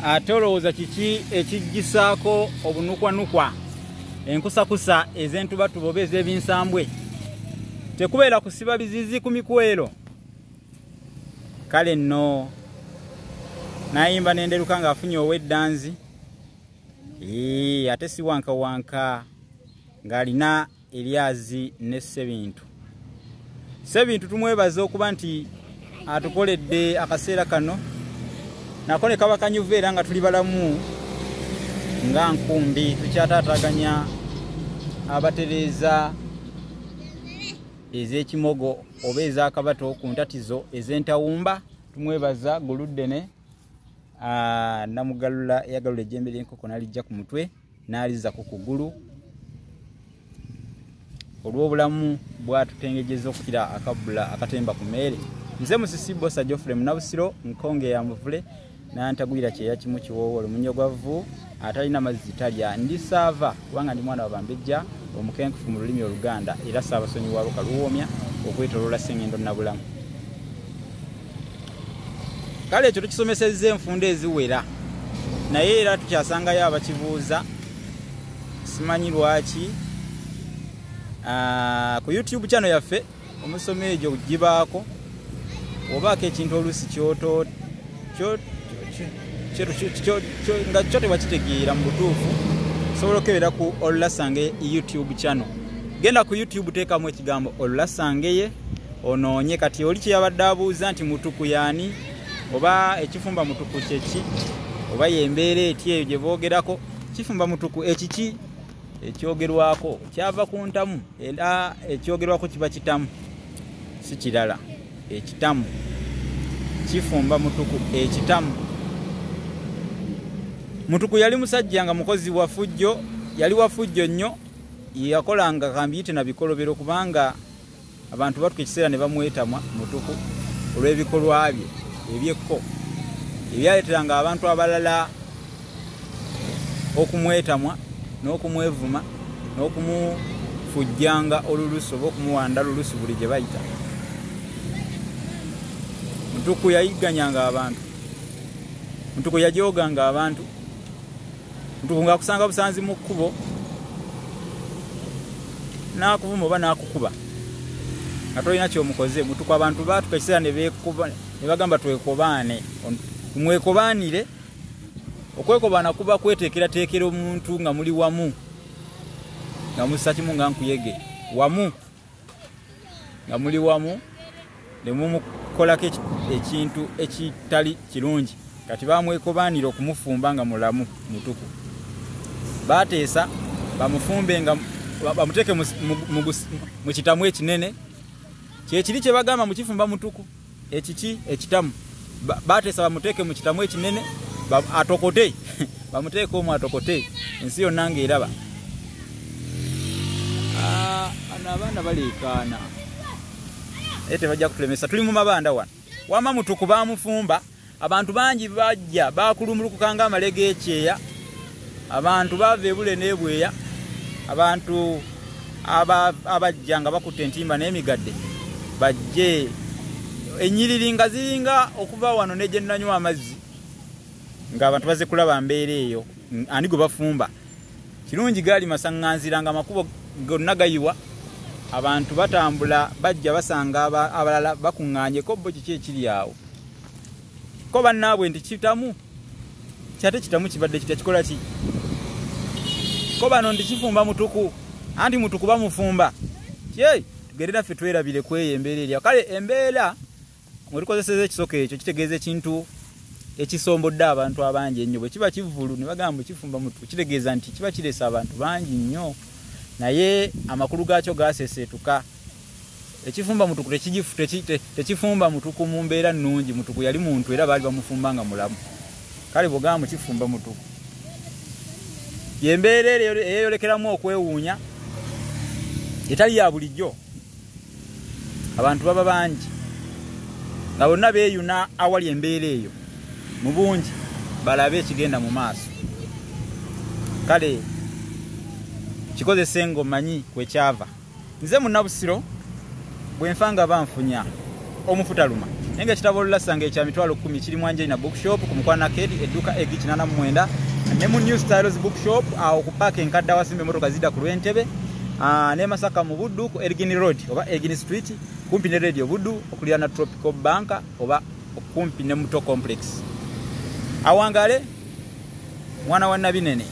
atolooza kiki ekigisaako obunukwanukwa enkusakusa ez'entubatuba oba ez'ebinsambwe tekubeera kusiba bizizi ku mikwero. Kale nno nayimba nenderuka ng'afunye ow'eddanzi ate si wanka wanka ng'alina eryazi ne Ssebintu. Ssebintu tumwebaza okuba nti atukoledde akaseera kano nako ne kaba kanyuvu era nga tuli balamu nga nkumbi tukyataataganya abatereeza ez'ekimogo oba ez'akabato ku ntatizo ez'entawumba. Tumwebaza Guluddene namugalula eyagalula ejjembe ly'enkoko n'alijja ku mutwe n'alizzako ku ggulu. Olw'obulamu bwatutengejeza okukira akabbula akatemba ku mmere. Nze Musisi Bosa Geoffrey Munnabusiro nkonge ya muvule n'antagwira kyeya kimu kiwoowo lumunyogavu atalina mazzi talya ndisaava kubanga ndi mwana wa Bambejja omukenkufu mu lulimi Oluganda era Ssaabasonyi wa Luka Luwoomya okwetoloola Ssengendo Nabulamu. Kale ekyo tukisomesezza enfunda eziwera naye era tukyasangayo abakibuuza simanyi lwaki. Ku YouTube channel yaffe omusoma ejo gibaako obaako ekintu oluusi kyoto nga kyo tebakitegeera mu butuufu sobola okebera ku Olulasange YouTube channel. Genda ku YouTube teekamu ekigambo Olulasangeye onoonye kati oli kye yabadde abuuza nti mutuku yaani oba ekifumba mutuku kyeki oba yembeera eti eyo gye boogerako kifumba mutuku ekiki ekyogerwako kyava ku ntamu era ekyogerwako kiba kitamu si kirala ekitamu kifumba mutuku ekitamu. Mutuku yali musajja nga mukozi wa fujjo yali wa fujjo nnyo yakolanga kambiyite na bikolobero kubanga abantu batuka ekiseera ne bamwetamwa mutuku olw'ebikolwa bye ebyekko ebyaleeteranga abantu abalala okumwetamwa n'okumwevuma n'okumufujjanga olulusu oba okumuwanda lulusu buli gye bayita. Mutuku yayigganyanga abantu, mutuku yajooganga abantu, mutuku ng'akusanga busanzi mu kkubo n'akuvuma oba n'akukuba nga tolina ky'omukoze. Mutuku abantu baatuka ekiseera ne bagamba twekobaane. Mwekobaanire. Okwekobaana kuba kweteekerateekera omuntu nga muli wamu nga mussa kimu nga nkuyege wamu nga muli wamu ne mumukolako ekintu ekitali kirungi. Kati bamwekobaanira okumufumba nga mulamu mutuku. Baateesa bamufumbe nga bamuteeke mu kitamu ekinene kyekiri kye bagamba mu kifumba mutuku ekiki ekitamu. Baateesa bamuteeke mu kitamu ekinene atokote bamuteeke omwo atokote ensi yonna ng'eraba. Ano abaana baleekaana ete bajja kutulemesa. Tuli mu Mabanda wano wama mutuku baamufumba abantu bangi bajja bakulumulukukanga amalege ekyeya abantu baava ebule n'ebweya abantu abajja nga bakutte entimba n'emigadde bajje ennyiriri nga ziringa okuva wano ne gye nnanywa amazzi nga abantu baze kulaba mbeera eyo ani gwe bafumba. Kirungi gaali masaŋŋanzira nga amakubo gonna gayiwa abantu batambula bajja basanga abalala bakuŋŋaanyeko bo kiki ekiri awo ko bannaabwe nti kitamu kyate kitamu kibadde kitya kikola ki ko bano nti kifumba mutuku anti mutuku bamufumba kye tugere naffe twerabire kweyo embeera erya. Kale embeera mwetukozeseza ekisoko ekyo kitegeeza ekintu ekisombodde abantu abangi ennyo. Bwe kiba kivulu ne bagamba kifumba mutuku kitegeeza nti kiba kireesa abantu bangi nnyo naye amakulu gaakyo gaaseeseetuka. Ekifumba mutuku tekifumba mutuku mu mbeera nnungi. Mutuku yali muntu era baali bamufumba nga mulamu. Kale bwogamba kifumba mutuku yembeera eyeyolekeramu okwewuunya etali ya bulijjo. Abantu baba bangi nga bonna beeyuna awali embeera eyo mu bungi balabe ekigenda mu maaso. Kale kikozese ng'omanyi kwekyava. Nze Munnabusiro bwe nfanga banfunya omufutaluma Nenge kitabo lulasanga ekya mitwalo 10 kiri mwanje na bookshop ku Mukwana Kedi eduka egi 89 ne mu New Styles bookshop awo ku park enkadda wasimbe motoka zida ku Lwentebe ne Masaka mu Buddu ku Elgin Road oba Elgin Street kumpi ne Radio Buddu okulira na Tropical Bank oba kumpi ne Muto Complex. Awangale mwana wa Nabinene